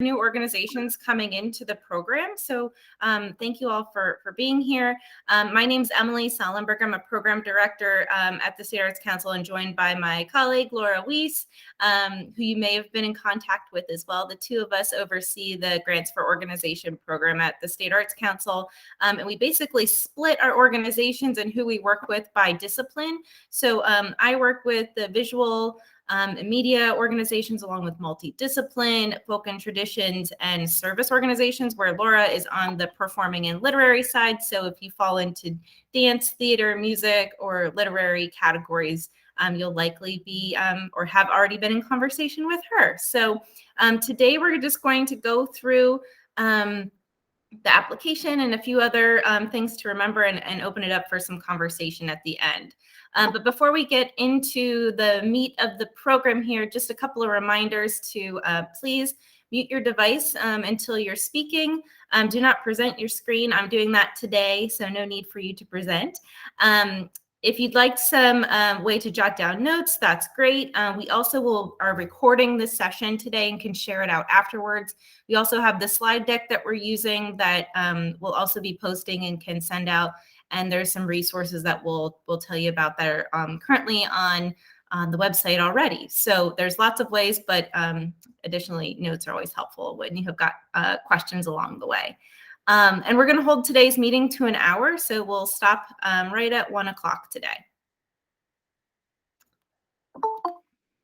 new organizations coming into the program. So thank you all for being here. My name's Emily Salenberg. I'm a program director at the State Arts Council and joined by my colleague, Laura Weiss, who you may have been in contact with as well. The two of us oversee the Grants for Organization program at the State Arts Council. And we basically split our organizations and who we work with by discipline. So I work with the visual and media organizations, along with multidiscipline, folk and traditions, and service organizations, where Laura is on the performing and literary side. So if you fall into dance, theater, music, or literary categories, you'll likely be or have already been in conversation with her. So today we're just going to go through the application and a few other things to remember and open it up for some conversation at the end. But before we get into the meat of the program here, just a couple of reminders to please mute your device until you're speaking. Do not present your screen. I'm doing that today, so no need for you to present. If you'd like some way to jot down notes, that's great. We also are recording this session today and can share it out afterwards. We also have the slide deck that we're using that we'll also be posting and can send out. And there's some resources that we'll tell you about that are currently on the website already. So there's lots of ways, but additionally, notes are always helpful when you have got questions along the way. And we're going to hold today's meeting to an hour, so we'll stop right at 1 o'clock today.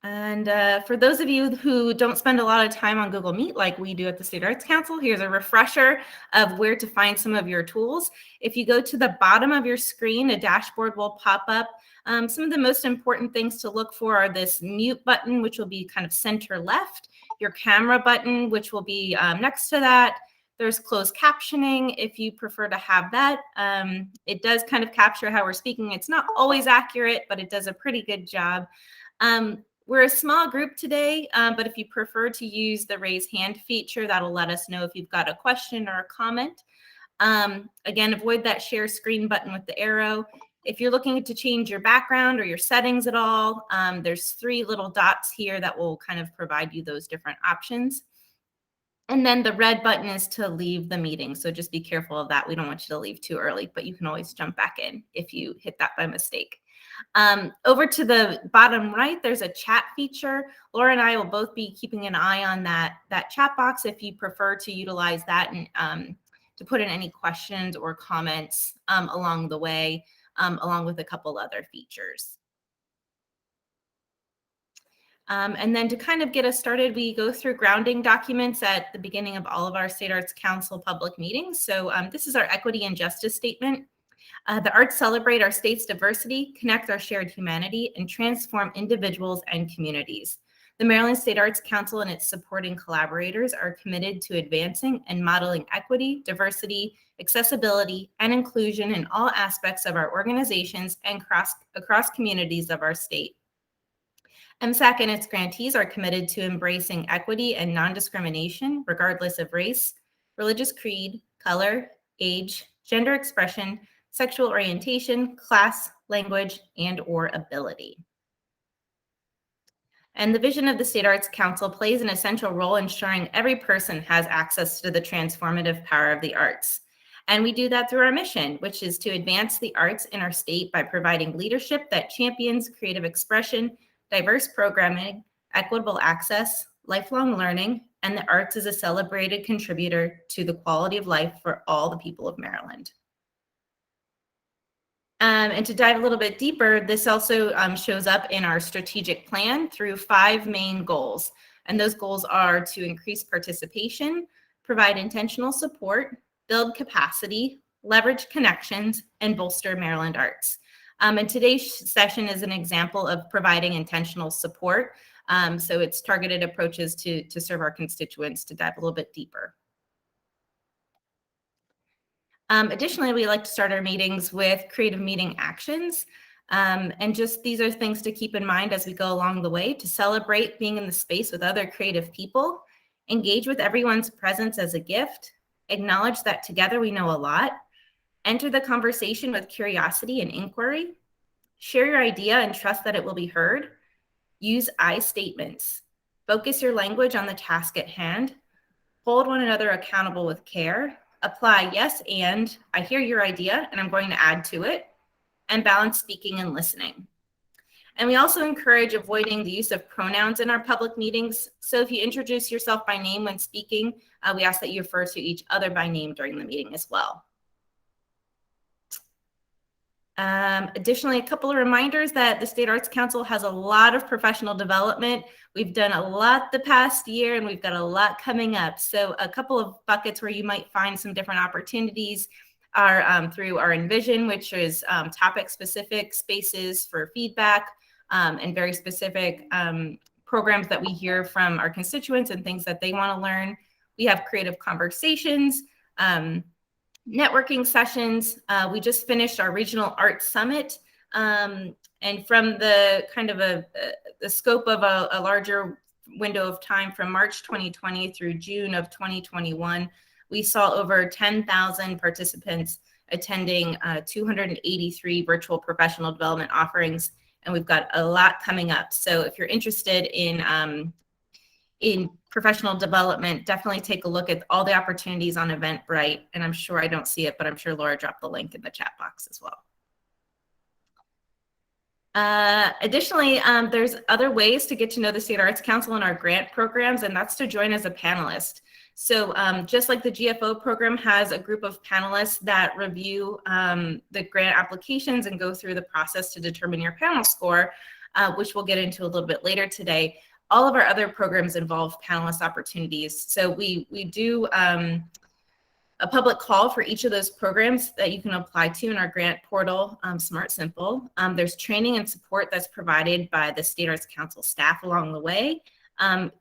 And for those of you who don't spend a lot of time on Google Meet like we do at the State Arts Council, here's a refresher of where to find some of your tools. If you go to the bottom of your screen, a dashboard will pop up. Some of the most important things to look for are this mute button, which will be kind of center left, your camera button, which will be next to that. There's closed captioning if you prefer to have that. It does kind of capture how we're speaking. It's not always accurate, but it does a pretty good job. We're a small group today, but if you prefer to use the raise hand feature, that'll let us know if you've got a question or a comment. Again, avoid that share screen button with the arrow. If you're looking to change your background or your settings at all, there's 3 little dots here that will kind of provide you those different options. And then the red button is to leave the meeting. So just be careful of that. We don't want you to leave too early, but you can always jump back in if you hit that by mistake. Over to the bottom right, there's a chat feature. Laura and I will both be keeping an eye on that chat box if you prefer to utilize that and to put in any questions or comments along the way, along with a couple other features. And then to kind of get us started, we go through grounding documents at the beginning of all of our State Arts Council public meetings. So this is our equity and justice statement. The arts celebrate our state's diversity, connect our shared humanity, and transform individuals and communities. The Maryland State Arts Council and its supporting collaborators are committed to advancing and modeling equity, diversity, accessibility, and inclusion in all aspects of our organizations and across communities of our state. MSAC and its grantees are committed to embracing equity and non-discrimination, regardless of race, religious creed, color, age, gender expression, sexual orientation, class, language, and/or ability. And the vision of the State Arts Council plays an essential role in ensuring every person has access to the transformative power of the arts. And we do that through our mission, which is to advance the arts in our state by providing leadership that champions creative expression, diverse programming, equitable access, lifelong learning, and the arts is a celebrated contributor to the quality of life for all the people of Maryland. And to dive a little bit deeper, this also shows up in our strategic plan through 5 main goals. And those goals are to increase participation, provide intentional support, build capacity, leverage connections, and bolster Maryland arts. And today's session is an example of providing intentional support. So it's targeted approaches to serve our constituents. To dive a little bit deeper. Additionally, we like to start our meetings with creative meeting actions. And just these are things to keep in mind as we go along the way: to celebrate being in the space with other creative people, engage with everyone's presence as a gift, acknowledge that together we know a lot, enter the conversation with curiosity and inquiry, share your idea and trust that it will be heard, use I statements, focus your language on the task at hand, hold one another accountable with care, apply yes and I hear your idea and I'm going to add to it, and balance speaking and listening. And we also encourage avoiding the use of pronouns in our public meetings. So if you introduce yourself by name when speaking, we ask that you refer to each other by name during the meeting as well. Additionally, a couple of reminders that the State Arts Council has a lot of professional development. We've done a lot the past year and we've got a lot coming up. So a couple of buckets where you might find some different opportunities are through our Envision, which is topic-specific spaces for feedback and very specific programs that we hear from our constituents and things that they want to learn. We have creative conversations, networking sessions. We just finished our regional art summit. And from the kind of the scope of a larger window of time from March 2020 through June of 2021, we saw over 10,000 participants attending 283 virtual professional development offerings. And we've got a lot coming up. So if you're interested in professional development, definitely take a look at all the opportunities on Eventbrite. And I'm sure I don't see it, but I'm sure Laura dropped the link in the chat box as well. Additionally, there's other ways to get to know the State Arts Council and our grant programs, and that's to join as a panelist. So just like the GFO program has a group of panelists that review the grant applications and go through the process to determine your panel score, which we'll get into a little bit later today, all of our other programs involve panelist opportunities. So we do a public call for each of those programs that you can apply to in our grant portal, Smart Simple. There's training and support that's provided by the State Arts Council staff along the way.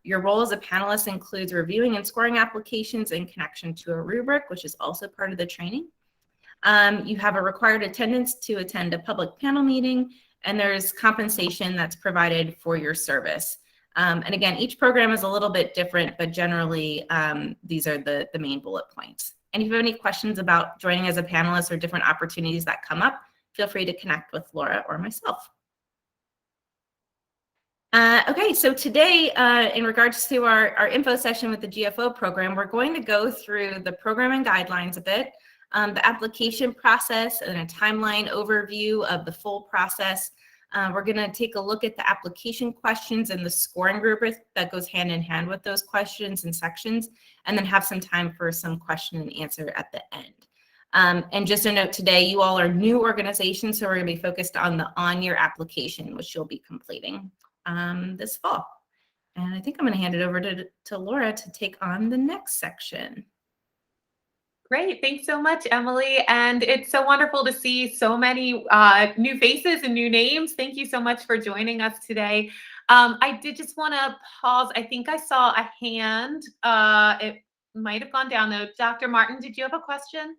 Your role as a panelist includes reviewing and scoring applications in connection to a rubric, which is also part of the training. You have a required attendance to attend a public panel meeting, and there's compensation that's provided for your service. And again, each program is a little bit different, but generally these are the main bullet points. And if you have any questions about joining as a panelist or different opportunities that come up, feel free to connect with Laura or myself. Okay, so today, in regards to our info session with the GFO program, we're going to go through the programming guidelines a bit, the application process, and a timeline overview of the full process. We're going to take a look at the application questions and the scoring rubric that goes hand in hand with those questions and sections, and then have some time for some question and answer at the end. And just a note today, you all are new organizations, so we're going to be focused on the on-year application, which you'll be completing this fall. And I think I'm going to hand it over to Laura to take on the next section. Great. Thanks so much, Emily. And it's so wonderful to see so many new faces and new names. Thank you so much for joining us today. I did just want to pause. I think I saw a hand. It might have gone down though. Dr. Martin, did you have a question?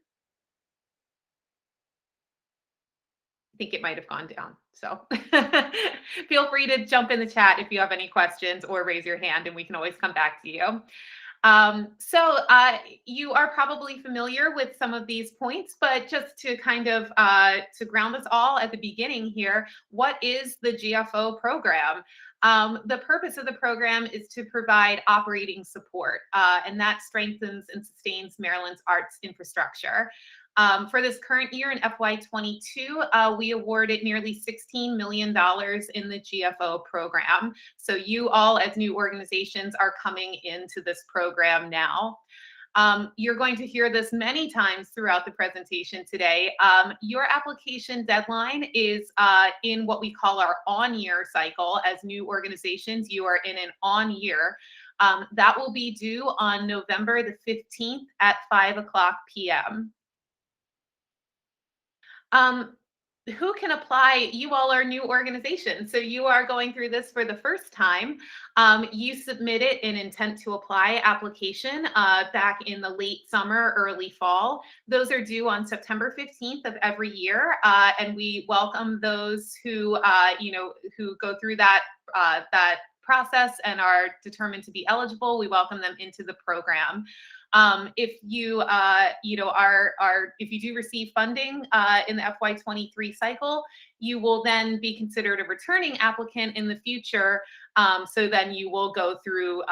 I think it might have gone down. So feel free to jump in the chat if you have any questions or raise your hand and we can always come back to you. You are probably familiar with some of these points, but just to kind of to ground us all at the beginning here, what is the GFO program? The purpose of the program is to provide operating support, and that strengthens and sustains Maryland's arts infrastructure. For this current year in FY22, we awarded nearly $16 million in the GFO program. So you all as new organizations are coming into this program now. You're going to hear this many times throughout the presentation today. Your application deadline is in what we call our on-year cycle. As new organizations, you are in an on-year. That will be due on November the 15th at 5:00 p.m. Who can apply? You all are new organizations, so you are going through this for the first time. You submitted an intent to apply application back in the late summer, early fall. Those are due on September 15th of every year, and we welcome those who who go through that process and are determined to be eligible. We welcome them into the program. If you if you do receive funding in the FY23 cycle, you will then be considered a returning applicant in the future. So then you will go through,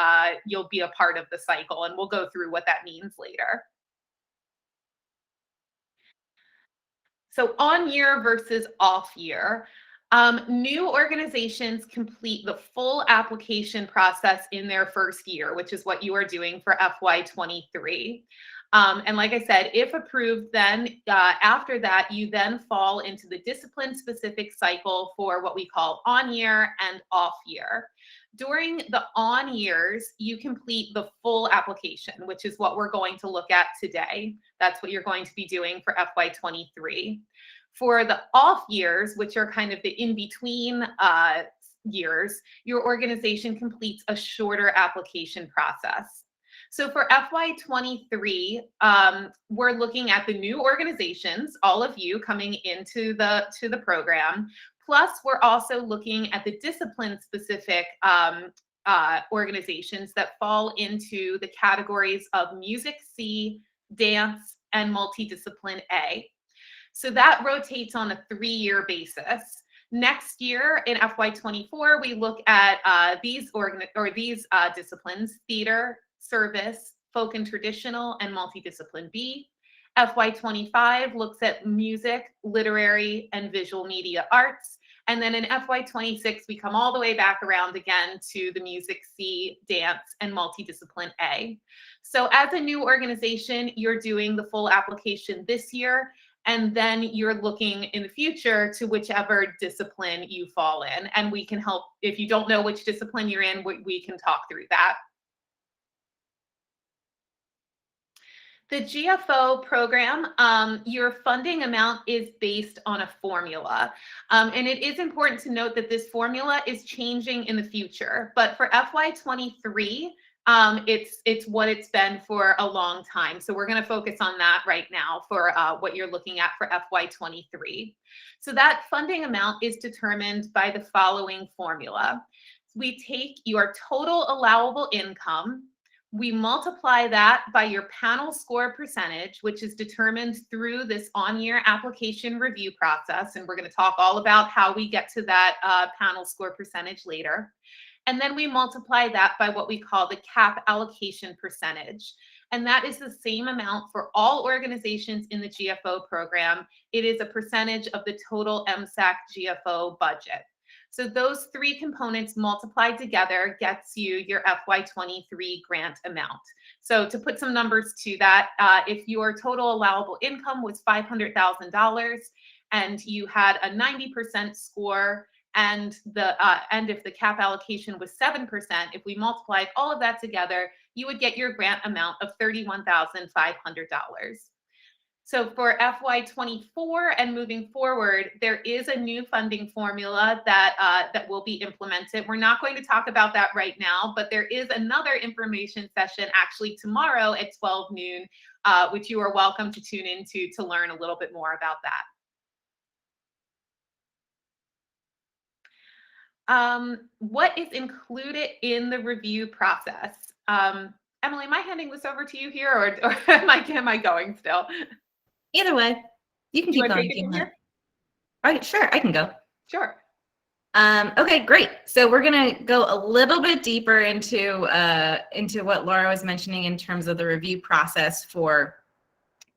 you'll be a part of the cycle, and we'll go through what that means later. So on year versus off year. New organizations complete the full application process in their first year, which is what you are doing for FY23. And like I said, if approved, then after that, you then fall into the discipline-specific cycle for what we call on year and off year. During the on years, you complete the full application, which is what we're going to look at today. That's what you're going to be doing for FY23. For the off years, which are kind of the in-between years, your organization completes a shorter application process. So for FY23, we're looking at the new organizations, all of you coming into the program. Plus, we're also looking at the discipline-specific organizations that fall into the categories of Music C, Dance, and Multidiscipline A. So that rotates on a 3-year basis. Next year in FY24, we look at these disciplines: theater, service, folk and traditional, and multidiscipline B. FY25 looks at music, literary, and visual media arts. And then in FY26, we come all the way back around again to the Music C, Dance, and Multidiscipline A. So as a new organization, you're doing the full application this year, and then you're looking in the future to whichever discipline you fall in. And we can help, if you don't know which discipline you're in, we can talk through that. The GFO program, your funding amount is based on a formula. And it is important to note that this formula is changing in the future. But for FY23, it's what it's been for a long time. So we're going to focus on that right now for what you're looking at for FY23. So that funding amount is determined by the following formula. We take your total allowable income. We multiply that by your panel score percentage, which is determined through this on-year application review process. And we're going to talk all about how we get to that panel score percentage later. And then we multiply that by what we call the cap allocation percentage. And that is the same amount for all organizations in the GFO program. It is a percentage of the total MSAC GFO budget. So those 3 components multiplied together gets you your FY23 grant amount. So to put some numbers to that, if your total allowable income was $500,000 and you had a 90% score, and if the cap allocation was 7%, if we multiplied all of that together, you would get your grant amount of $31,500. So for FY24 and moving forward, there is a new funding formula that will be implemented. We're not going to talk about that right now, but there is another information session actually tomorrow at 12 noon, which you are welcome to tune into to learn a little bit more about that. What is included in the review process? Emily, am I handing this over to you here, or am I going still? Either way, you can keep going. All right, sure, I can go. Sure. Okay, great. So we're going to go a little bit deeper into what Laura was mentioning in terms of the review process for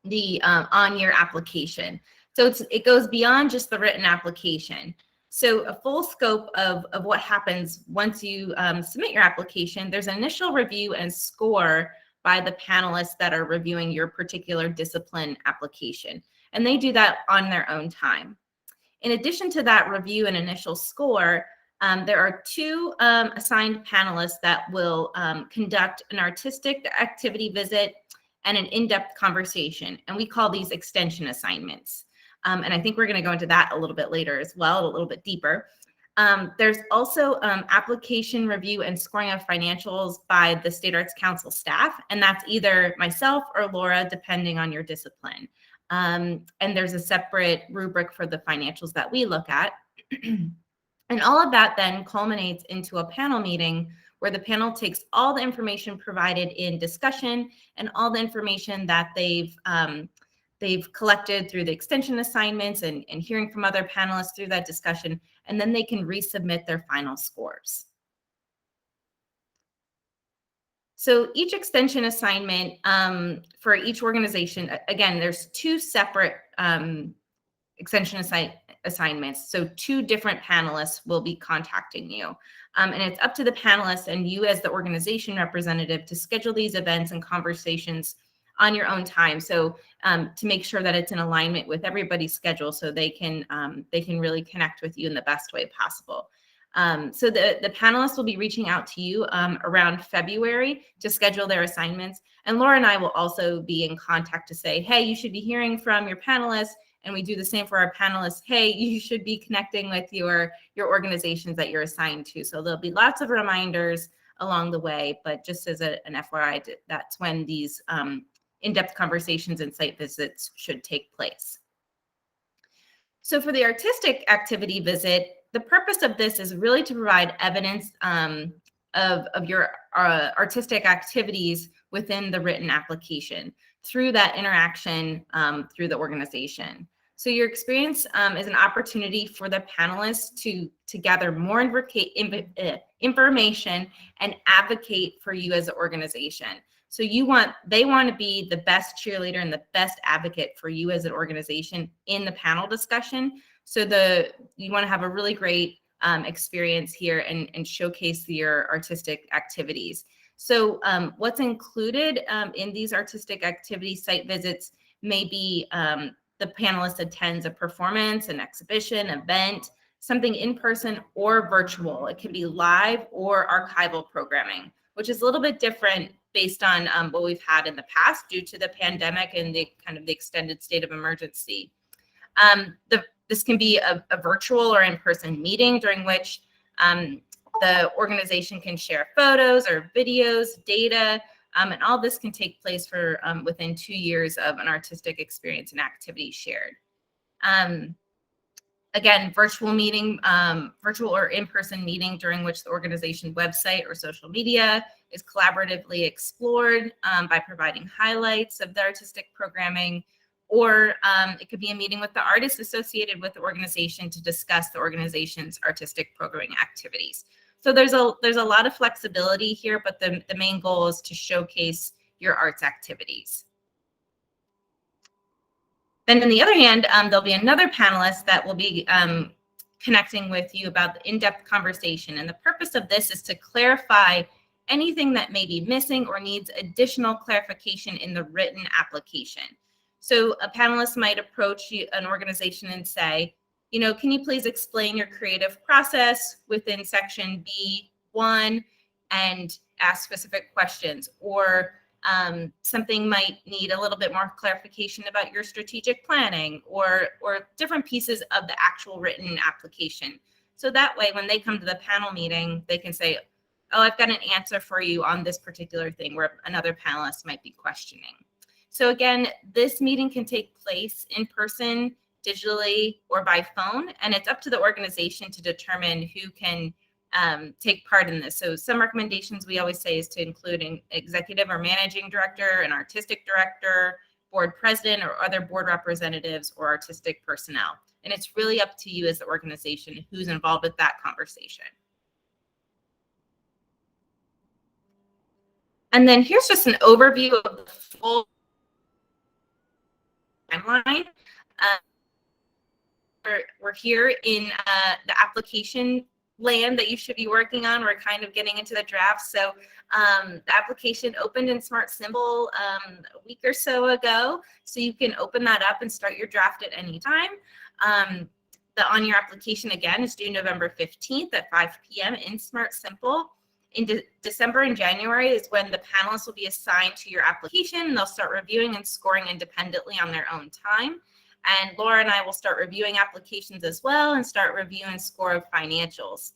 the on-year application. So it goes beyond just the written application. So a full scope of what happens once you submit your application, there's an initial review and score by the panelists that are reviewing your particular discipline application. And they do that on their own time. In addition to that review and initial score, there are 2 assigned panelists that will conduct an artistic activity visit and an in-depth conversation. And we call these extension assignments. And I think we're going to go into that a little bit later as well, a little bit deeper. There's also application review and scoring of financials by the State Arts Council staff, and that's either myself or Laura, depending on your discipline. And there's a separate rubric for the financials that we look at. And all of that then culminates into a panel meeting where the panel takes all the information provided in discussion and all the information that they've collected through the extension assignments and hearing from other panelists through that discussion, and then they can resubmit their final scores. So each extension assignment for each organization, again, there's two separate extension assignments. So two different panelists will be contacting you. And it's up to the panelists and you as the organization representative to schedule these events and conversations on your own time. So to make sure that it's in alignment with everybody's schedule so they can really connect with you in the best way possible. So the panelists will be reaching out to you around February to schedule their assignments. And Laura and I will also be in contact to say, hey, you should be hearing from your panelists. And we do the same for our panelists. Hey, you should be connecting with your organizations that you're assigned to. So there'll be lots of reminders along the way. But just as an FYI, that's when these in-depth conversations and site visits should take place. So for the artistic activity visit, the purpose of this is really to provide evidence of your artistic activities within the written application through that interaction through the organization. So your experience is an opportunity for the panelists to gather more information and advocate for you as an organization. So they want to be the best cheerleader and the best advocate for you as an organization in the panel discussion. So you want to have a really great experience here and showcase your artistic activities. So what's included in these artistic activity site visits may be the panelist attends a performance, an exhibition, event, something in person or virtual. It can be live or archival programming, which is a little bit different based on what we've had in the past due to the pandemic and the kind of the extended state of emergency. This can be a virtual or in-person meeting during which the organization can share photos or videos, data, and all this can take place for within 2 years of an artistic experience and activity shared. Again, virtual or in-person meeting during which the organization website or social media is collaboratively explored by providing highlights of the artistic programming, or it could be a meeting with the artists associated with the organization to discuss the organization's artistic programming activities. So there's a lot of flexibility here, but the main goal is to showcase your arts activities. Then on the other hand, there'll be another panelist that will be connecting with you about the in-depth conversation. And the purpose of this is to clarify anything that may be missing or needs additional clarification in the written application. So a panelist might approach an organization and say, can you please explain your creative process within section B1 and ask specific questions? Or something might need a little bit more clarification about your strategic planning or different pieces of the actual written application. So that way, when they come to the panel meeting, they can say, oh, I've got an answer for you on this particular thing where another panelist might be questioning. So again, this meeting can take place in person, digitally, or by phone, and it's up to the organization to determine who can take part in this. So some recommendations we always say is to include an executive or managing director, an artistic director, board president, or other board representatives or artistic personnel. And it's really up to you as the organization who's involved with that conversation. And then here's just an overview of the full timeline. We're here in the application land that you should be working on. We're kind of getting into the draft. So the application opened in Smart Symbol a week or so ago. So you can open that up and start your draft at any time. The on your application again is due November 15th at 5 p.m. in Smart Symbol. In December and January is when the panelists will be assigned to your application, and they'll start reviewing and scoring independently on their own time. And Laura and I will start reviewing applications as well and start review and score of financials.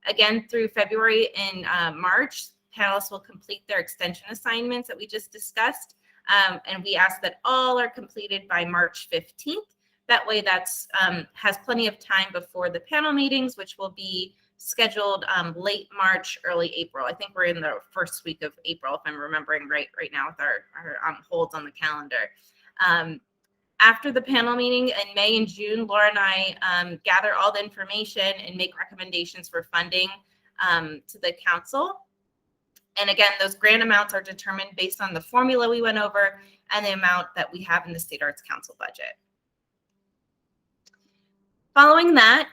Again, through February and March, panelists will complete their extension assignments that we just discussed. And we ask that all are completed by March 15th. That way that's has plenty of time before the panel meetings, which will be scheduled late March, early April. I think we're in the first week of April, if I'm remembering right now with our holds on the calendar. After the panel meeting in May and June, Laura and I gather all the information and make recommendations for funding to the council. And again, those grant amounts are determined based on the formula we went over and the amount that we have in the State Arts Council budget. Following that,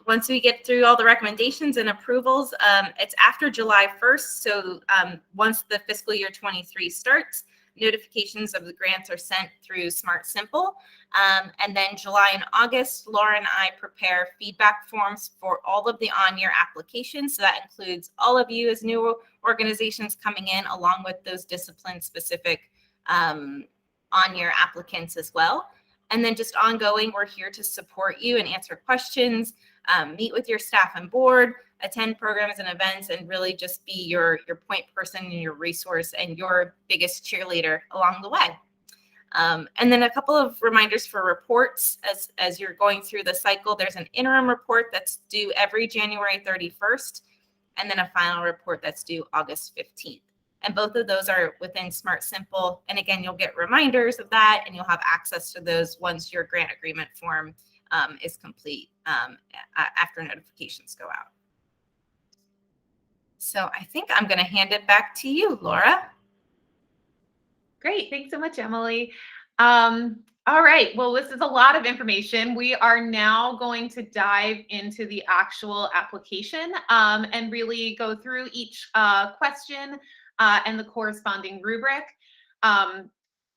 once we get through all the recommendations and approvals, it's after July 1st. So once the fiscal year 23 starts, notifications of the grants are sent through Smart Simple. And then July and August, Laura and I prepare feedback forms for all of the on-year applications. So that includes all of you as new organizations coming in, along with those discipline-specific on-year applicants as well. And then just ongoing, we're here to support you and answer questions, meet with your staff and board, attend programs and events, and really just be your point person and your resource and your biggest cheerleader along the way. And then a couple of reminders for reports as you're going through the cycle. There's an interim report that's due every January 31st, and then a final report that's due August 15th. And both of those are within Smart Simple. And again, you'll get reminders of that, and you'll have access to those once your grant agreement form is complete after notifications go out. So I think I'm going to hand it back to you, Laura. Great. Thanks so much, Emily. All right. Well, this is a lot of information. We are now going to dive into the actual application and really go through each question and the corresponding rubric.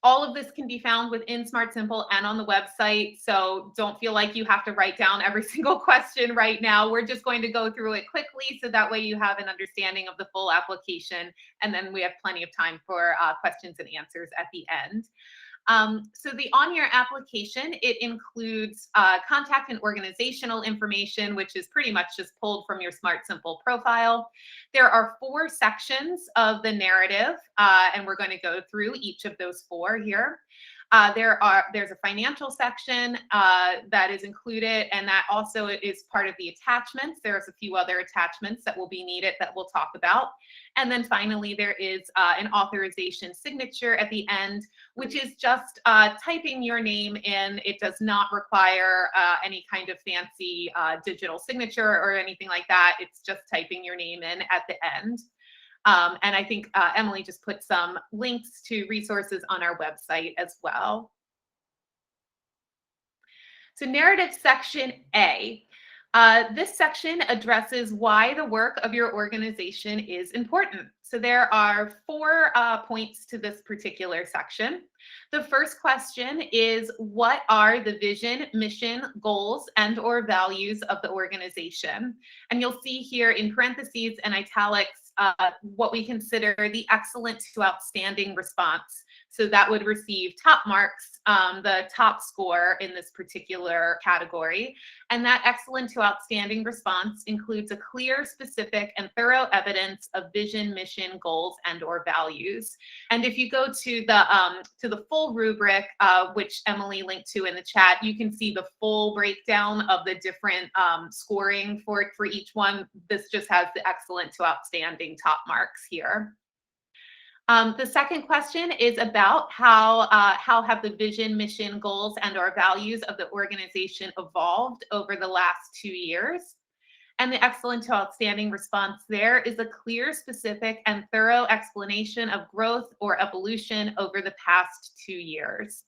All of this can be found within Smart Simple and on the website, so don't feel like you have to write down every single question right now. We're just going to go through it quickly, so that way you have an understanding of the full application, and then we have plenty of time for questions and answers at the end. So the on-year application, it includes contact and organizational information, which is pretty much just pulled from your Smart Simple profile. There are 4 sections of the narrative, and we're going to go through each of those 4 here. There's a financial section that is included, and that also is part of the attachments. There's a few other attachments that will be needed that we'll talk about. And then finally, there is an authorization signature at the end, which is just typing your name in. It does not require any kind of fancy digital signature or anything like that. It's just typing your name in at the end. And I think Emily just put some links to resources on our website as well. So narrative section A. This section addresses why the work of your organization is important. So there are 4 points to this particular section. The first question is, what are the vision, mission, goals, and/or values of the organization? And you'll see here in parentheses and italics what we consider the excellent to outstanding response. So that would receive top marks, the top score in this particular category. And that excellent to outstanding response includes a clear, specific, and thorough evidence of vision, mission, goals, and/or values. And if you go to the full rubric, which Emily linked to in the chat, you can see the full breakdown of the different scoring for each one. This just has the excellent to outstanding top marks here. The second question is about how have the vision, mission, goals, and/or values of the organization evolved over the last 2 years? And the excellent to outstanding response there is a clear, specific, and thorough explanation of growth or evolution over the past 2 years.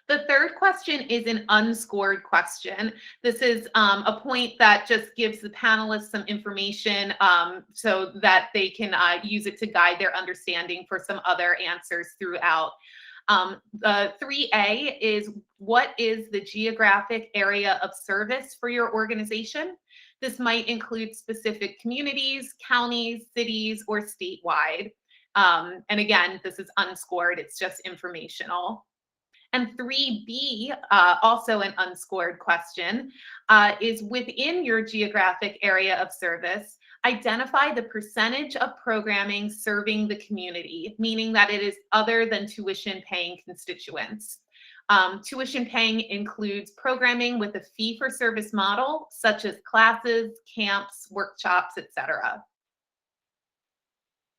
The third question is an unscored question. This is a point that just gives the panelists some information so that they can use it to guide their understanding for some other answers throughout. The 3A is, what is the geographic area of service for your organization? This might include specific communities, counties, cities, or statewide. And again, this is unscored, it's just informational. And 3B, also an unscored question, is within your geographic area of service, identify the percentage of programming serving the community, meaning that it is other than tuition-paying constituents. Tuition-paying includes programming with a fee-for-service model, such as classes, camps, workshops, etc.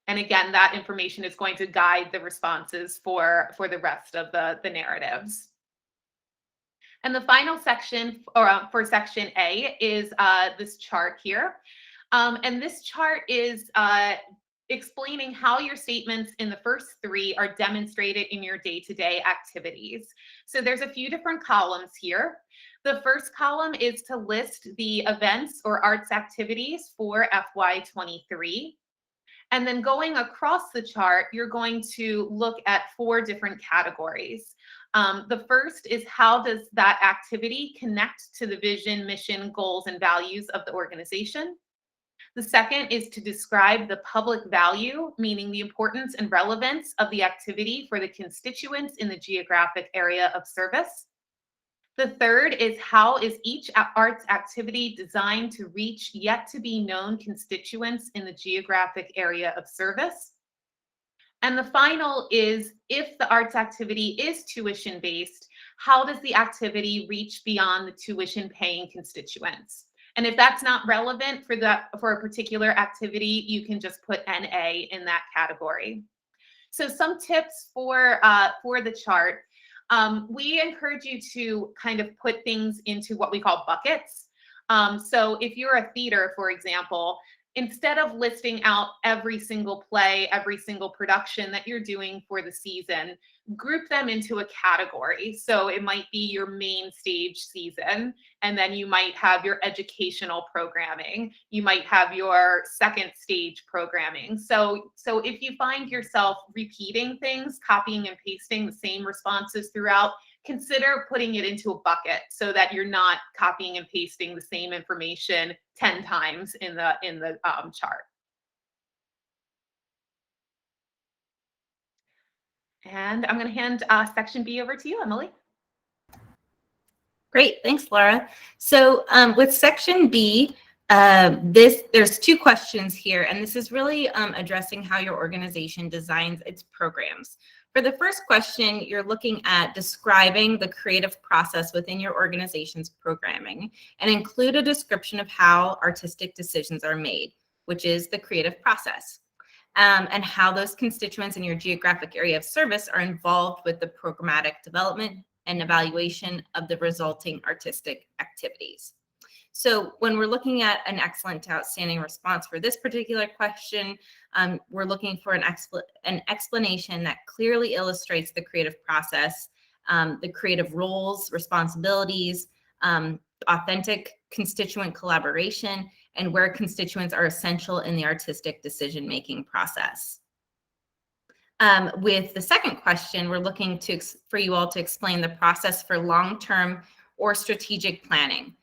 And again, that information is going to guide the responses for the rest of the narratives. And the final section for section A is this chart here. And this chart is explaining how your statements in the first three are demonstrated in your day-to-day activities. So there's a few different columns here. The first column is to list the events or arts activities for FY23. And then going across the chart, you're going to look at 4 different categories. The first is, how does that activity connect to the vision, mission, goals, and values of the organization? The second is to describe the public value, meaning the importance and relevance of the activity for the constituents in the geographic area of service. The third is, how is each arts activity designed to reach yet to be known constituents in the geographic area of service? And the final is, if the arts activity is tuition-based, how does the activity reach beyond the tuition-paying constituents? And if that's not relevant for a particular activity, you can just put NA in that category. So some tips for the chart. We encourage you to kind of put things into what we call buckets. So if you're a theater, for example, instead of listing out every single play, every single production that you're doing for the season, group them into a category. So it might be your main stage season, and then you might have your educational programming. You might have your second stage programming. So if you find yourself repeating things, copying and pasting the same responses throughout, consider putting it into a bucket so that you're not copying and pasting the same information 10 times in the chart. And I'm going to hand section B over to you, Emily. Great, thanks, Laura. So with section B, there's 2 questions here, and this is really addressing how your organization designs its programs. For the first question, you're looking at describing the creative process within your organization's programming, and include a description of how artistic decisions are made, which is the creative process, and how those constituents in your geographic area of service are involved with the programmatic development and evaluation of the resulting artistic activities. So when we're looking at an excellent to outstanding response for this particular question, we're looking for an explanation that clearly illustrates the creative process, the creative roles, responsibilities, authentic constituent collaboration, and where constituents are essential in the artistic decision-making process. With the second question, we're looking for you all to explain the process for long-term or strategic planning.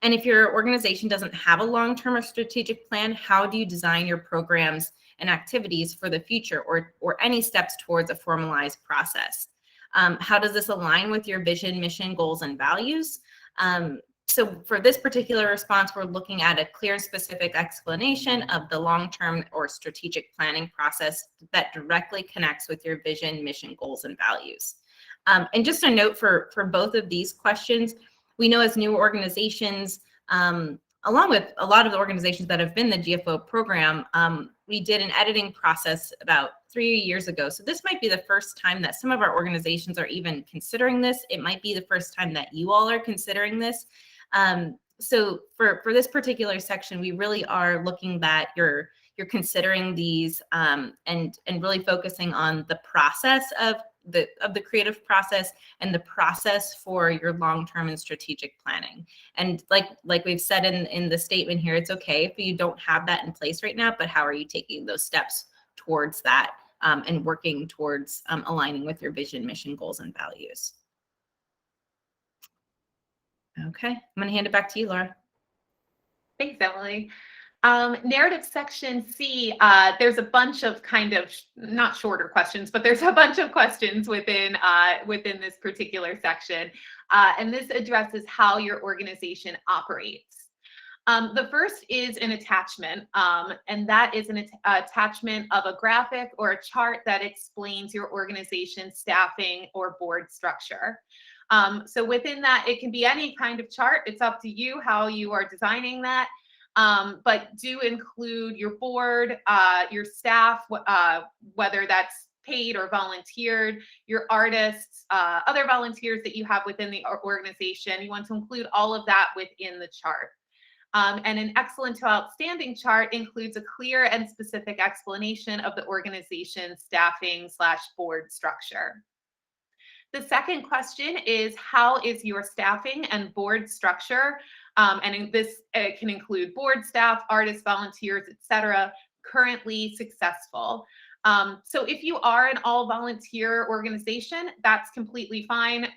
And if your organization doesn't have a long-term or strategic plan, how do you design your programs and activities for the future, or any steps towards a formalized process? How does this align with your vision, mission, goals, and values? So for this particular response, we're looking at a clear and specific explanation of the long-term or strategic planning process that directly connects with your vision, mission, goals, and values. And just a note for both of these questions, we know as new organizations, along with a lot of the organizations that have been the GFO program, we did an editing process about 3 years ago. So this might be the first time that some of our organizations are even considering this. It might be the first time that you all are considering this. So for this particular section, we really are looking that you're considering these and really focusing on the process of the creative process and the process for your long-term and strategic planning. And like we've said in the statement here, it's okay if you don't have that in place right now, but how are you taking those steps towards that and working towards aligning with your vision, mission, goals, and values? Okay, I'm going to hand it back to you, Laura. Thanks, Emily. Narrative section C, there's a bunch of kind of not shorter questions, but there's a bunch of questions within this particular section. And this addresses how your organization operates. The first is an attachment, and that is an attachment of a graphic or a chart that explains your organization's staffing or board structure. So within that, it can be any kind of chart. It's up to you how you are designing that. But do include your board, your staff, whether that's paid or volunteered, your artists, other volunteers that you have within the organization. You want to include all of that within the chart. And an excellent to outstanding chart includes a clear and specific explanation of the organization's staffing/board structure. The second question is, how is your staffing and board structure? This can include board staff, artists, volunteers, etc., currently successful. So if you are an all volunteer organization, that's completely fine.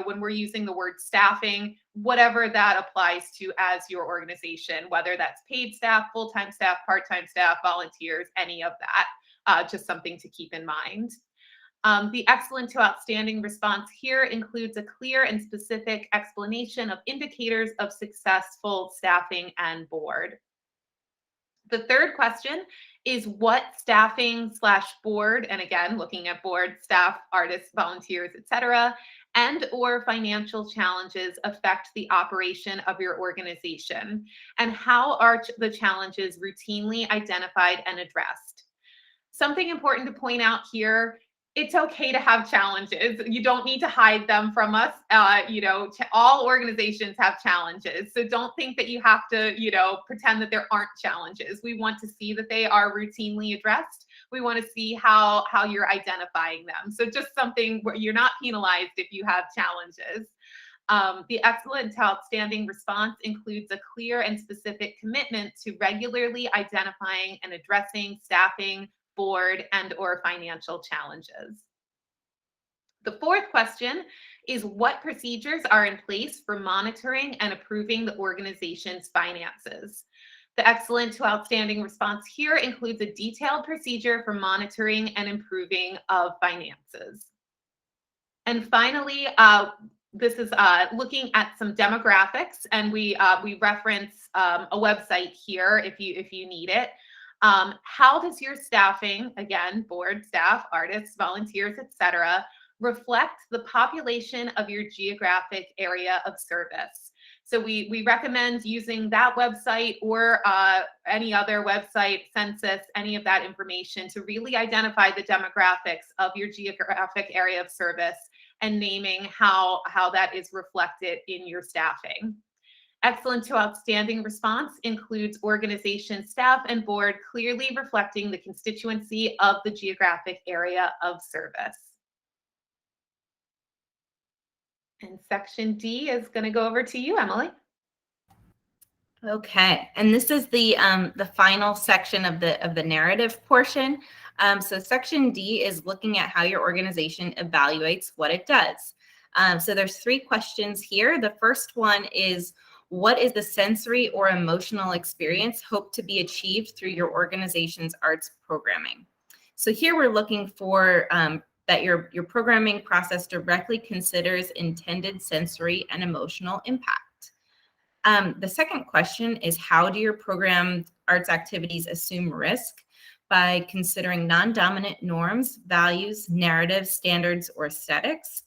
When we're using the word staffing, whatever that applies to as your organization, whether that's paid staff, full-time staff, part-time staff, volunteers, any of that, just something to keep in mind. The excellent to outstanding response here includes a clear and specific explanation of indicators of successful staffing and board. The third question is, what staffing/board, and again, looking at board, staff, artists, volunteers, etc., and or financial challenges affect the operation of your organization? And how are the challenges routinely identified and addressed? Something important to point out here, it's okay to have challenges. You don't need to hide them from us. All organizations have challenges. So don't think that you have to, pretend that there aren't challenges. We want to see that they are routinely addressed. We want to see how you're identifying them. So just something where you're not penalized if you have challenges. The excellent to outstanding response includes a clear and specific commitment to regularly identifying and addressing staffing, board, and or financial challenges. The fourth question is, what procedures are in place for monitoring and approving the organization's finances? The excellent to outstanding response here includes a detailed procedure for monitoring and improving of finances. And finally, this is looking at some demographics, and we reference a website here if you need it. How does your staffing, again, board, staff, artists, volunteers, etc., reflect the population of your geographic area of service? So we recommend using that website or any other website, census, any of that information to really identify the demographics of your geographic area of service and naming how that is reflected in your staffing. Excellent to outstanding response includes organization, staff, and board clearly reflecting the constituency of the geographic area of service. And section D is going to go over to you, Emily. Okay, and this is the final section of the narrative portion. So section D is looking at how your organization evaluates what it does. So there's 3 questions here. The first one is, what is the sensory or emotional experience hoped to be achieved through your organization's arts programming? So here we're looking for that your programming process directly considers intended sensory and emotional impact. The second question is, how do your program arts activities assume risk by considering non-dominant norms, values, narratives, standards, or aesthetics?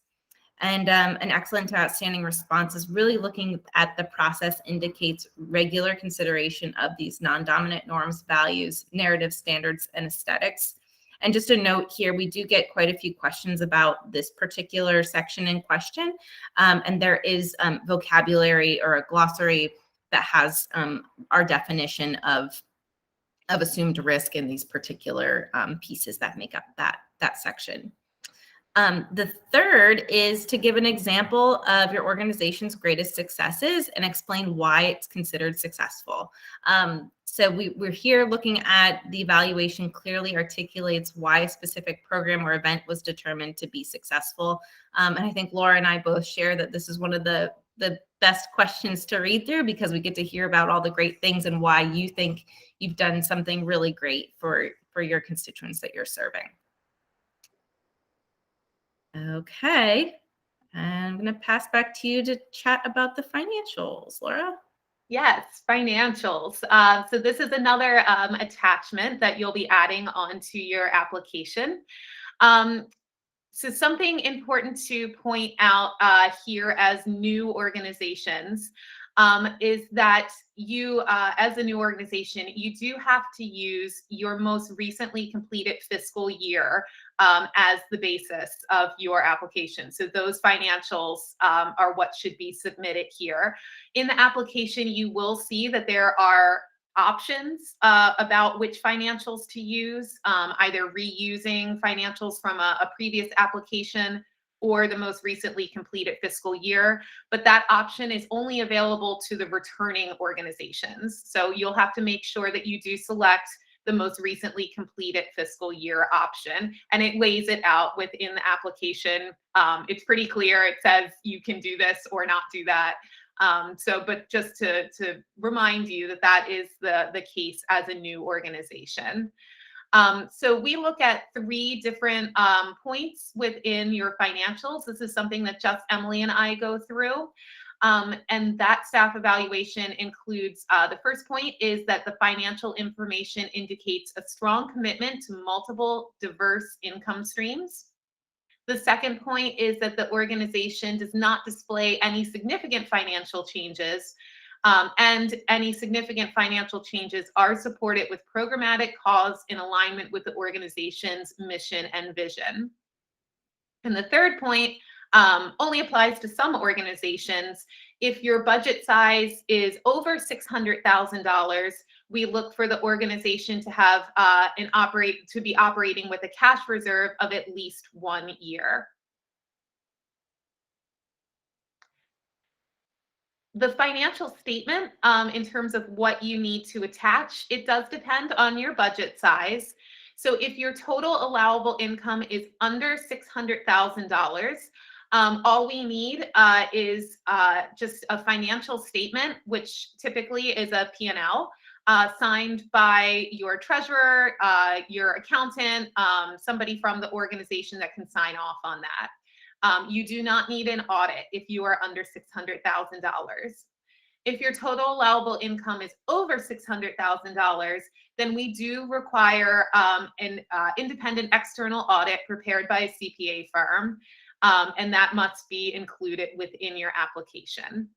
And an excellent to outstanding response is really looking at the process indicates regular consideration of these non-dominant norms, values, narrative, standards, and aesthetics. And just a note here, we do get quite a few questions about this particular section in question. And there is vocabulary or a glossary that has our definition of assumed risk in these particular pieces that make up that section. The third is to give an example of your organization's greatest successes and explain why it's considered successful. So we're here looking at the evaluation clearly articulates why a specific program or event was determined to be successful. And I think Laura and I both share that this is one of the best questions to read through, because we get to hear about all the great things and why you think you've done something really great for your constituents that you're serving. Okay, I'm going to pass back to you to chat about the financials, Laura. Yes, financials. So this is another attachment that you'll be adding onto your application. So something important to point out here as new organizations. is that you, as a new organization, you do have to use your most recently completed fiscal year as the basis of your application. So those financials are what should be submitted here. In the application, you will see that there are options about which financials to use, either reusing financials from a previous application or the most recently completed fiscal year. But that option is only available to the returning organizations. So you'll have to make sure that you do select the most recently completed fiscal year option, and it lays it out within the application. It's pretty clear. It says you can do this or not do that. But just to remind you that that is the case as a new organization. So we look at 3 different points within your financials. This is something that just Emily and I go through. And that staff evaluation includes, the first point is that the financial information indicates a strong commitment to multiple diverse income streams. The second point is that the organization does not display any significant financial changes, and any significant financial changes are supported with programmatic cause in alignment with the organization's mission and vision. And the third point only applies to some organizations. If your budget size is over $600,000, we look for the organization to have to be operating with a cash reserve of at least 1 year. The financial statement, in terms of what you need to attach, it does depend on your budget size. So if your total allowable income is under $600,000, all we need is just a financial statement, which typically is a P&L, signed by your treasurer, your accountant, somebody from the organization that can sign off on that. You do not need an audit if you are under $600,000. If your total allowable income is over $600,000, then we do require an independent external audit prepared by a CPA firm, and that must be included within your application.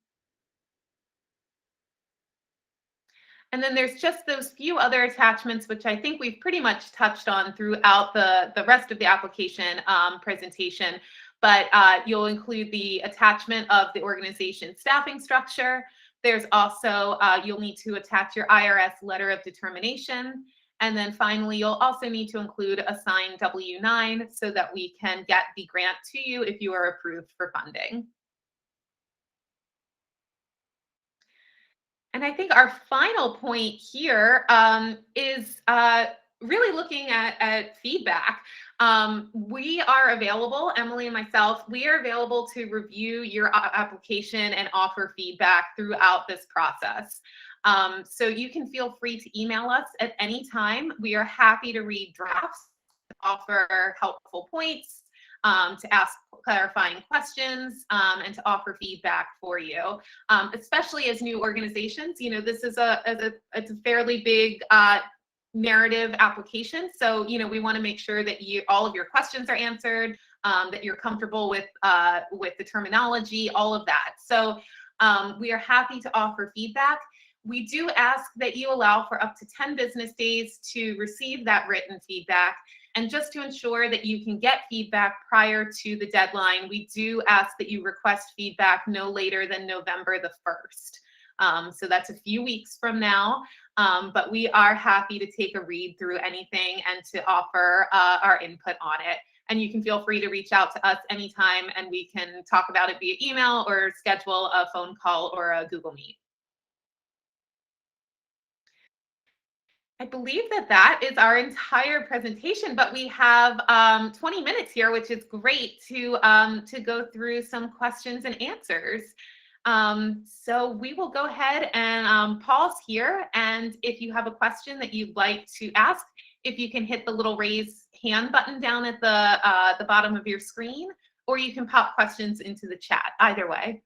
And then there's just those few other attachments, which I think we've pretty much touched on throughout the rest of the application presentation. But you'll include the attachment of the organization staffing structure. There's also, you'll need to attach your IRS letter of determination. And then finally, you'll also need to include a signed W-9 so that we can get the grant to you if you are approved for funding. And I think our final point here is really looking at feedback. We are available, Emily and myself, we are available to review your application and offer feedback throughout this process. So you can feel free to email us at any time. We are happy to read drafts, to offer helpful points, to ask clarifying questions, and to offer feedback for you, especially as new organizations. You know, this is it's a fairly big narrative application. So, you know, we want to make sure that all of your questions are answered, that you're comfortable with the terminology, all of that. So we are happy to offer feedback. We do ask that you allow for up to 10 business days to receive that written feedback. And just to ensure that you can get feedback prior to the deadline, we do ask that you request feedback no later than November the 1st. So that's a few weeks from now, but we are happy to take a read through anything and to offer our input on it. And you can feel free to reach out to us anytime and we can talk about it via email or schedule a phone call or a Google Meet. I believe that is our entire presentation, but we have 20 minutes here, which is great to go through some questions and answers. So we will go ahead and pause here. And if you have a question that you'd like to ask, if you can hit the little raise hand button down at the bottom of your screen, or you can pop questions into the chat, either way.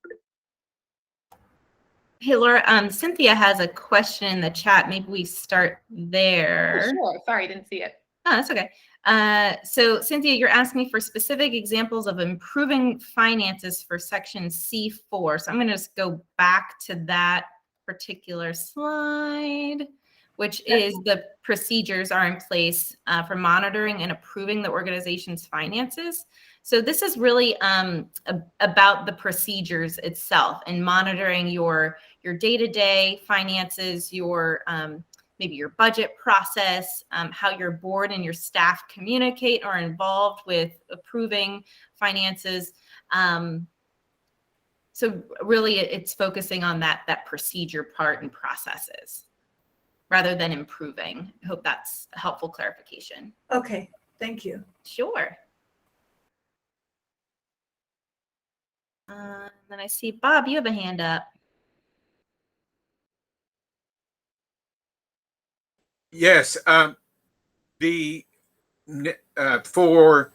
Hey, Laura, Cynthia has a question in the chat. Maybe we start there. Oh, sure. Sorry, I didn't see it. Oh, that's okay. So Cynthia, you're asking for specific examples of improving finances for section C4. So I'm going to just go back to that particular slide, which is the procedures are in place for monitoring and approving the organization's finances. So this is really about the procedures itself and monitoring your day-to-day finances, your maybe your budget process, how your board and your staff communicate or are involved with approving finances. So really it's focusing on that procedure part and processes rather than improving. I hope that's a helpful clarification. Okay, thank you. Sure. Then I see Bob, you have a hand up. Yes, for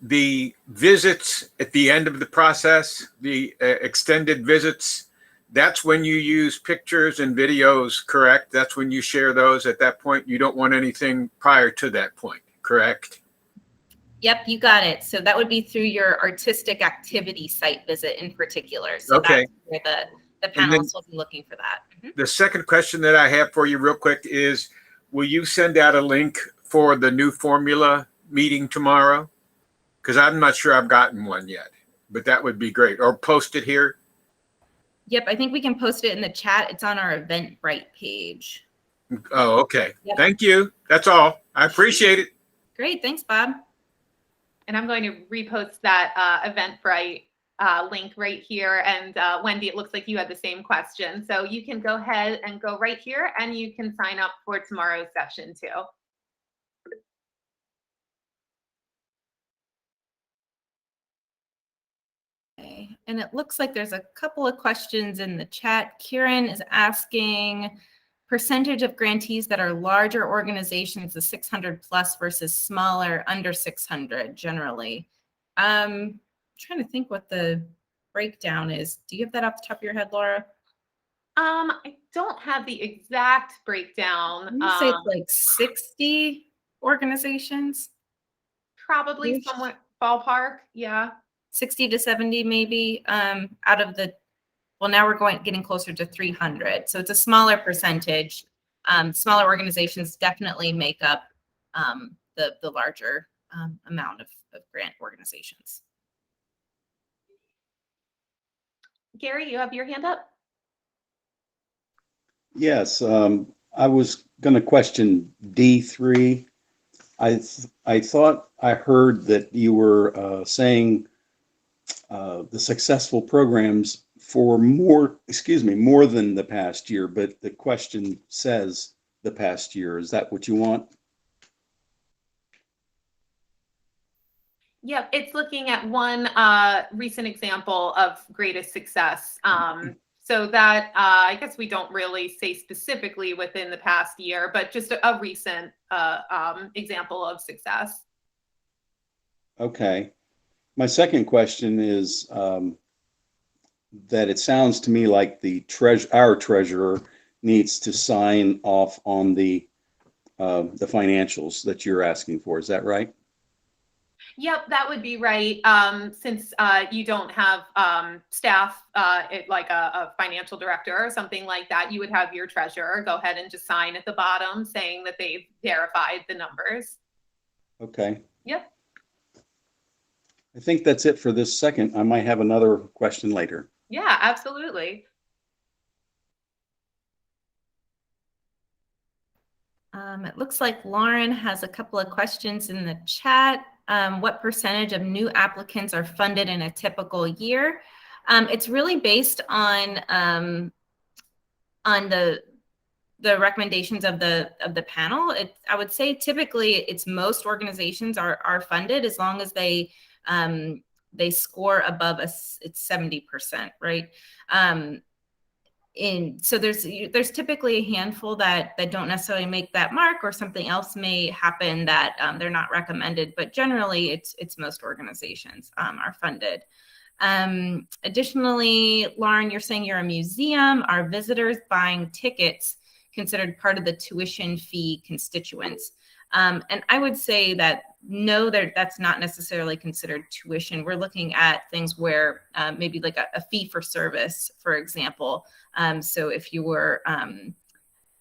the visits at the end of the process, the extended visits, that's when you use pictures and videos, correct? That's when you share those at that point. You don't want anything prior to that point, correct? Yep, you got it. So that would be through your artistic activity site visit in particular. So Okay. That's where the panelists will be looking for that. Mhm. The second question that I have for you real quick is, will you send out a link for the new formula meeting tomorrow? Because I'm not sure I've gotten one yet, but that would be great. Or post it here. Yep, I think we can post it in the chat. It's on our Eventbrite page. Oh, okay. Yep. Thank you. That's all. I appreciate it. Great, thanks, Bob. And I'm going to repost that Eventbrite link right here. And Wendy, it looks like you had the same question. So you can go ahead and go right here and you can sign up for tomorrow's session too. Okay. And it looks like there's a couple of questions in the chat. Kieran is asking percentage of grantees that are larger organizations, the 600 plus versus smaller, under 600 generally. Trying to think what the breakdown is. Do you have that off the top of your head, Laura? I don't have the exact breakdown. I say it's like 60 organizations. Probably somewhat ballpark. Yeah. 60 to 70 maybe out of the, well, now we're getting closer to 300. So it's a smaller percentage. Smaller organizations definitely make up the larger amount of grant organizations. Gary, you have your hand up? Yes, I was going to question D3. I thought I heard that you were saying the successful programs for more than the past year, but the question says the past year. Is that what you want? Yep, it's looking at one recent example of greatest success. So that I guess we don't really say specifically within the past year, but just a recent example of success. Okay. My second question is that it sounds to me like our treasurer needs to sign off on the financials that you're asking for. Is that right? Yep, that would be right. Since you don't have staff like a financial director or something like that, you would have your treasurer go ahead and just sign at the bottom saying that they've verified the numbers. Okay. Yep. I think that's it for this second. I might have another question later. Yeah, absolutely. It looks like Lauren has a couple of questions in the chat. What percentage of new applicants are funded in a typical year? It's really based on the recommendations of the panel. I would say typically it's most organizations are funded as long as they score above it's 70%, right? So there's typically a handful that don't necessarily make that mark, or something else may happen that they're not recommended, but generally it's most organizations are funded. Additionally, Lauren, you're saying you're a museum. Are visitors buying tickets considered part of the tuition fee constituents? And I would say that no, that's not necessarily considered tuition. We're looking at things where maybe like a fee for service, for example. So if you were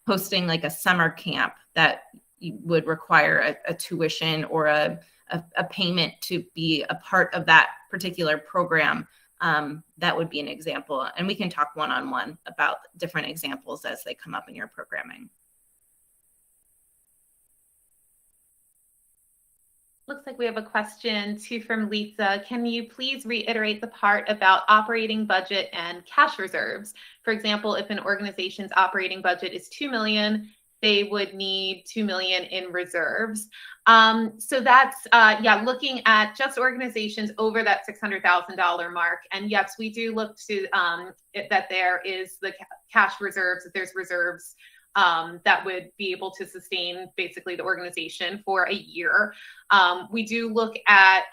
hosting like a summer camp that would require a tuition or a payment to be a part of that particular program, that would be an example. And we can talk one-on-one about different examples as they come up in your programming. Looks like we have a question too from Lisa. Can you please reiterate the part about operating budget and cash reserves? For example, if an organization's operating budget is $2 million, they would need $2 million in reserves. So that's, looking at just organizations over that $600,000 mark. And yes, we do look to that there is the cash reserves, if there's reserves that would be able to sustain basically the organization for a year. We do look at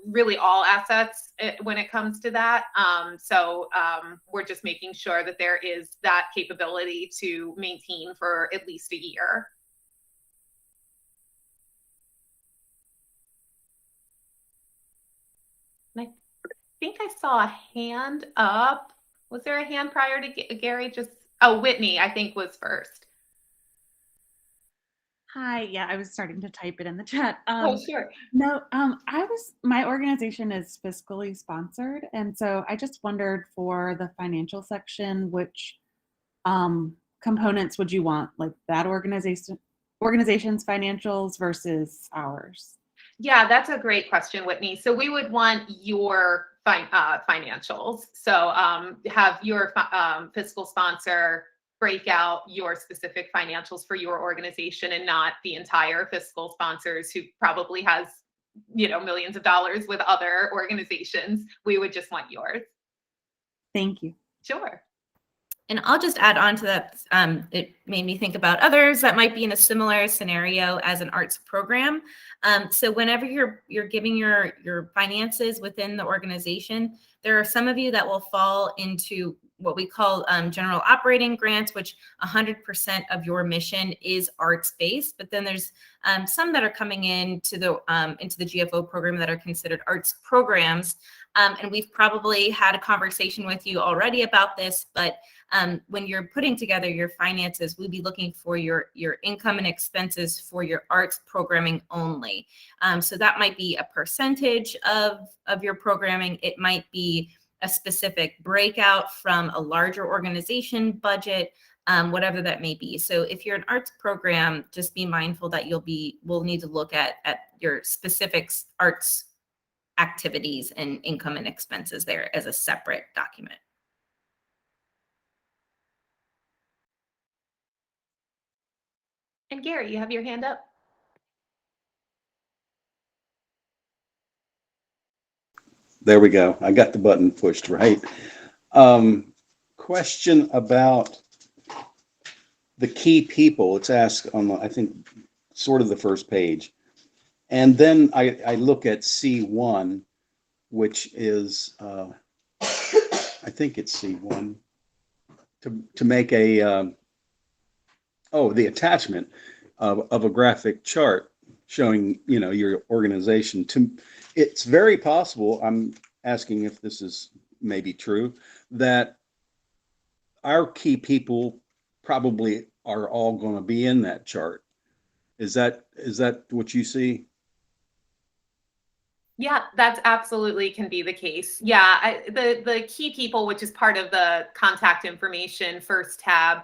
really all assets when it comes to that. So we're just making sure that there is that capability to maintain for at least a year. And I think I saw a hand up. Was there a hand prior to Gary? Oh, Whitney, I think, was first. Hi, yeah, I was starting to type it in the chat. Sure. No, my organization is fiscally sponsored, and so I just wondered for the financial section, which components would you want, like that organization's financials versus ours? Yeah, that's a great question, Whitney. So we would want your financials. So have your fiscal sponsor break out your specific financials for your organization and not the entire fiscal sponsors who probably has, millions of dollars with other organizations. We would just want yours. Thank you. Sure. And I'll just add on to that. It made me think about others that might be in a similar scenario as an arts program. So whenever you're giving your finances within the organization, there are some of you that will fall into what we call general operating grants, which 100% of your mission is arts-based. But then there's some that are coming into the GFO program that are considered arts programs. And we've probably had a conversation with you already about this, but when you're putting together your finances, we'll be looking for your income and expenses for your arts programming only. So that might be a percentage of your programming. It might be a specific breakout from a larger organization budget, whatever that may be. So if you're an arts program, just be mindful that we'll need to look at your specific arts activities and income and expenses there as a separate document. And Gary, you have your hand up. There we go. I got the button pushed right. Question about the key people. It's asked on I think, sort of the first page. And then I look at C1, which is, I think it's C1, to make the attachment of a graphic chart showing, your organization. It's very possible, I'm asking if this is maybe true, that our key people probably are all going to be in that chart. Is that what you see? Yeah, that's absolutely can be the case. Yeah, the key people, which is part of the contact information first tab,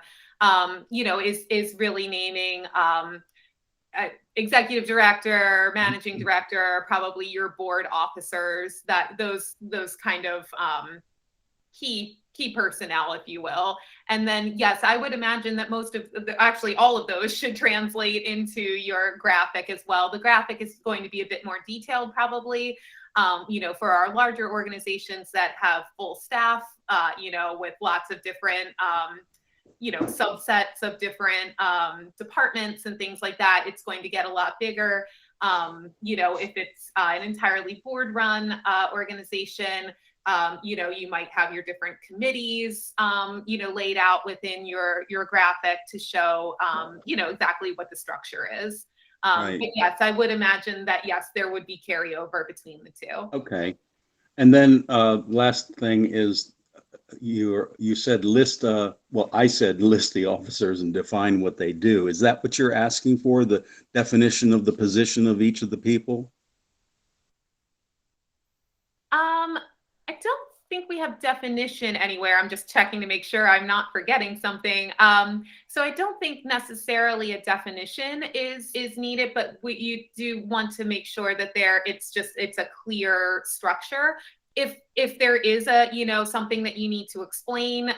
is really naming executive director, managing director, probably your board officers, that those kind of key personnel, if you will. And then, yes, I would imagine that actually all of those should translate into your graphic as well. The graphic is going to be a bit more detailed probably, for our larger organizations that have full staff, with lots of different, subsets of different departments and things like that. It's going to get a lot bigger. If it's an entirely board run organization, you might have your different committees, laid out within your graphic to show, exactly what the structure is. Right. But yes, I would imagine that, yes, there would be carryover between the two. Okay. And then last thing is you said list well, I said list the officers and define what they do. Is that what you're asking for, the definition of the position of each of the people? I don't think we have definition anywhere. I'm just checking to make sure I'm not forgetting something. So I don't think necessarily a definition is needed, but you do want to make sure that it's a clear structure. If there is a, something that you need to explain,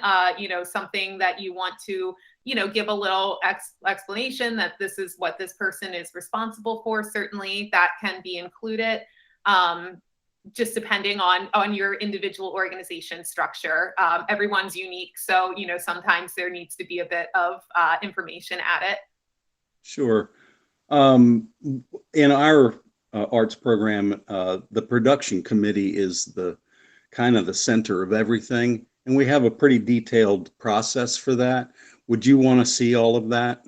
something that you want to, give a little explanation that this is what this person is responsible for, certainly that can be included. Just depending on your individual organization structure. Everyone's unique. So, sometimes there needs to be a bit of information added. Sure. In our arts program, the production committee is the kind of the center of everything. And we have a pretty detailed process for that. Would you want to see all of that?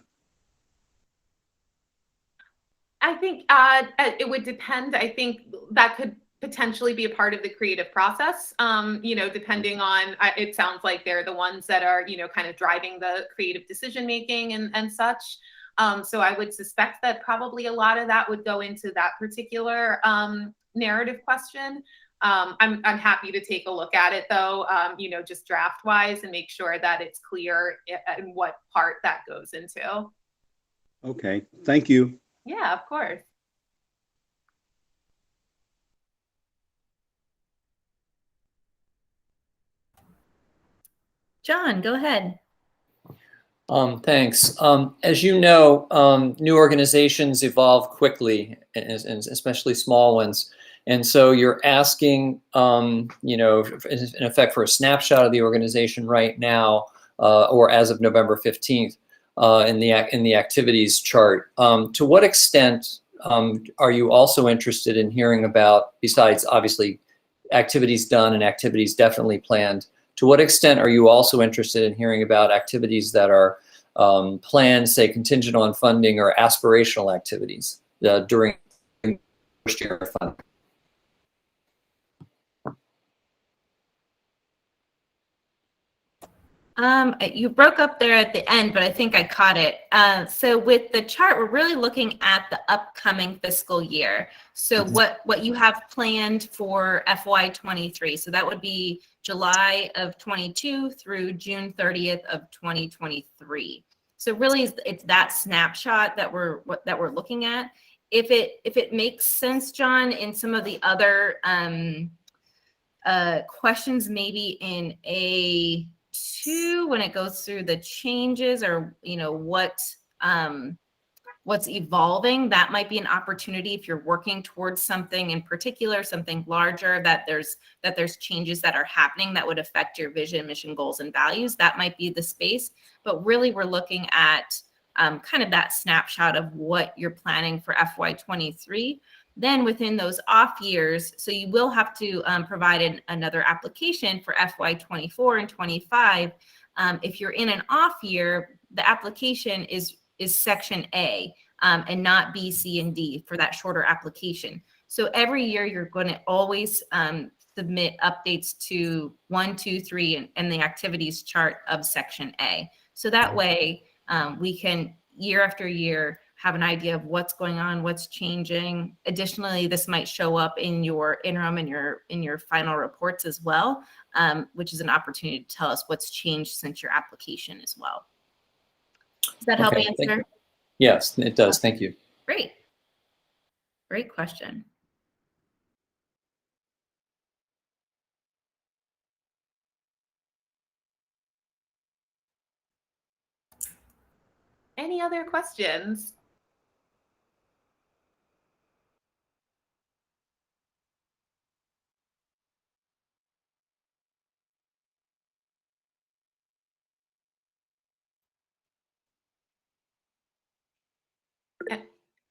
I think it would depend. I think that could potentially be a part of the creative process, depending on, it sounds like they're the ones that are, kind of driving the creative decision making and such. So I would suspect that probably a lot of that would go into that particular narrative question. I'm happy to take a look at it though, just draft wise, and make sure that it's clear in what part that goes into. Okay, thank you. Yeah, of course. John, go ahead. Thanks. As you know, new organizations evolve quickly, and especially small ones. And so you're asking, in effect, for a snapshot of the organization right now, or as of November 15th, in the activities chart. To what extent are you also interested in hearing about, besides obviously activities done and activities definitely planned, to what extent are you also interested in hearing about activities that are planned, say, contingent on funding or aspirational activities during the first year of funding? You broke up there at the end, but I think I caught it. So with the chart, we're really looking at the upcoming fiscal year. So what you have planned for FY23. So that would be July of 22 through June 30th of 2023. So really, it's that snapshot that we're looking at. If it makes sense, John, in some of the other questions, maybe in A2, when it goes through the changes, or what's evolving, that might be an opportunity if you're working towards something in particular, something larger, that there's changes that are happening that would affect your vision, mission, goals, and values. That might be the space. But really, we're looking at kind of that snapshot of what you're planning for FY23. Then within those off years, so you will have to provide another application for FY24 and 25. If you're in an off year, the application is section A and not B, C, and D for that shorter application. So every year you're going to always submit updates to 1, 2, 3 and the activities chart of section A. So that way we can year after year have an idea of what's going on, what's changing. Additionally, this might show up in your interim and in your final reports as well, which is an opportunity to tell us what's changed since your application as well. Does that help answer? Yes, it does. Thank you. Great. Great question. Any other questions?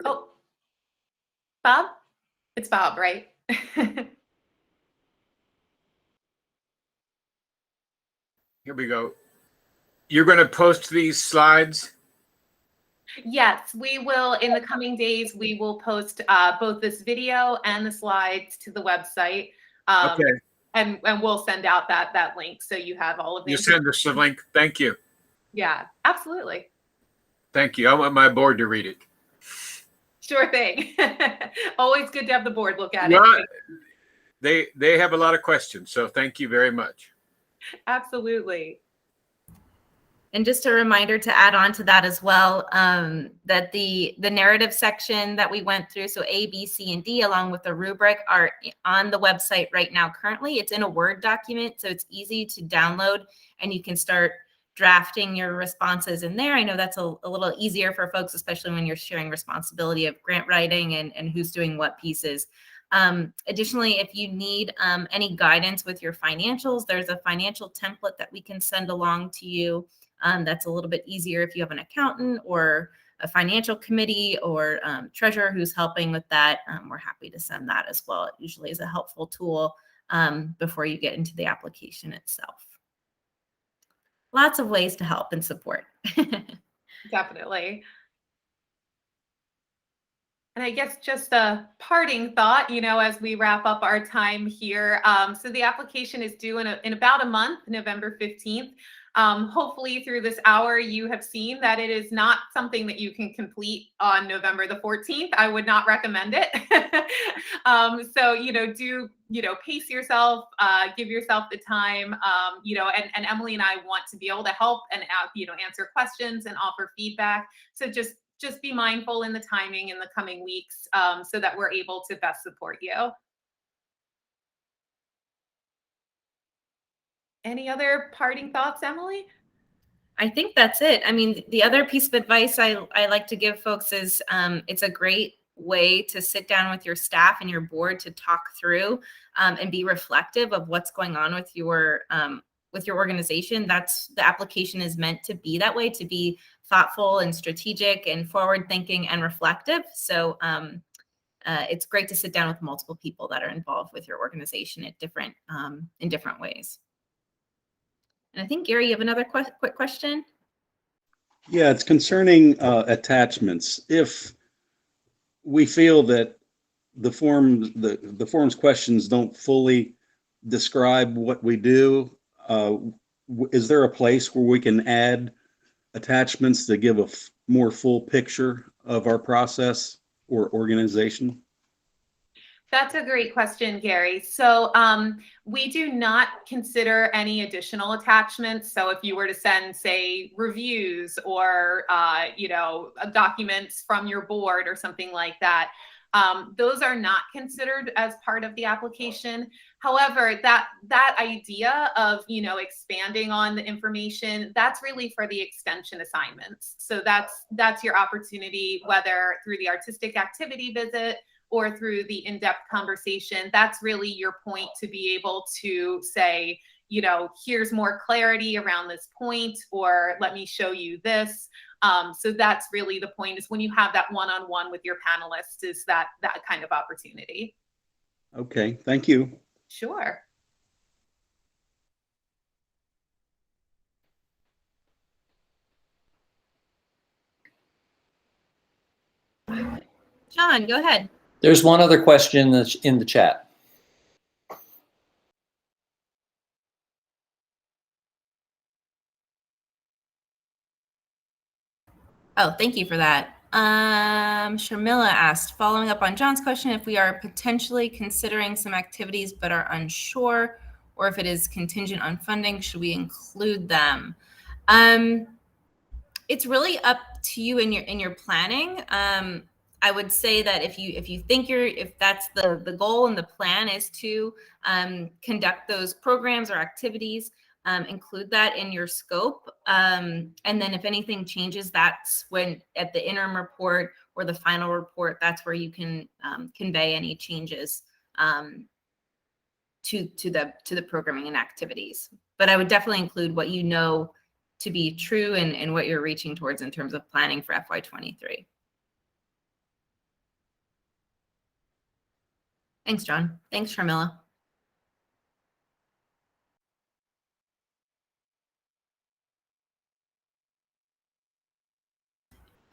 Oh, Bob? It's Bob, right? Here we go. You're going to post these slides? Yes, we will. In the coming days, we will post both this video and the slides to the website. Okay, And we'll send out that link so you have all of the you information. send us the link. Thank you. Yeah, absolutely. Thank you. I want my board to read it. Sure thing. Always good to have the board look at Well, it. they have a lot of questions, so thank you very much. Absolutely. And just a reminder to add on to that as well, that the narrative section that we went through, so A, B, C, and D, along with the rubric, are on the website right now. Currently, it's in a Word document, so it's easy to download, and you can start drafting your responses in there. I know that's a little easier for folks, especially when you're sharing responsibility of grant writing and who's doing what pieces. Additionally, if you need any guidance with your financials, there's a financial template that we can send along to you. That's a little bit easier if you have an accountant or a financial committee or treasurer who's helping with that. We're happy to send that as well. It usually is a helpful tool before you get into the application itself. Lots of ways to help and support. Definitely. And I guess just a parting thought, as we wrap up our time here. So the application is due in about a month, November 15th. Hopefully through this hour, you have seen that it is not something that you can complete on November the 14th. I would not recommend it. So, do, pace yourself, give yourself the time, and Emily and I want to be able to help and, answer questions and offer feedback. So just be mindful in the timing in the coming weeks so that we're able to best support you. Any other parting thoughts, Emily? I think that's it. I mean, the other piece of advice I like to give folks is it's a great way to sit down with your staff and your board to talk through and be reflective of what's going on with your organization. That's the application is meant to be that way, to be thoughtful and strategic and forward thinking and reflective. So it's great to sit down with multiple people that are involved with your organization at in different ways. And I think, Gary, you have another quick question? Yeah, it's concerning attachments. If we feel that the form's questions don't fully describe what we do, is there a place where we can add attachments to give a more full picture of our process or organization? That's a great question, Gary. So we do not consider any additional attachments. So if you were to send, say, reviews or, documents from your board or something like that, those are not considered as part of the application. However, that idea of, expanding on the information, that's really for the extension assignments. So that's your opportunity, whether through the artistic activity visit or through the in-depth conversation. That's really your point to be able to say, here's more clarity around this point, or let me show you this. So that's really the point, is when you have that one-on-one with your panelists, is that kind of opportunity. Okay, thank you. Sure. John, go ahead. There's one other question that's in the chat. Oh, thank you for that. Sharmila asked, following up on John's question, if we are potentially considering some activities but are unsure, or if it is contingent on funding, should we include them? It's really up to you in your planning. I would say that if you think if that's the goal and the plan is to conduct those programs or activities, include that in your scope. And then if anything changes, that's when at the interim report or the final report, that's where you can convey any changes to the programming and activities. But I would definitely include what you know to be true and what you're reaching towards in terms of planning for FY23. Thanks, John. Thanks, Sharmila.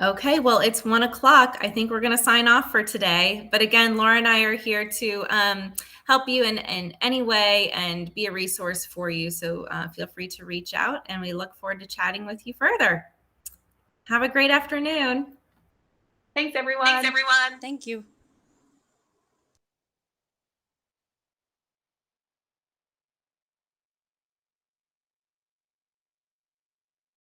Okay, well, it's 1:00. I think we're going to sign off for today. But again, Laura and I are here to help you in any way and be a resource for you. So feel free to reach out, and we look forward to chatting with you further. Have a great afternoon. Thanks, everyone. Thank you.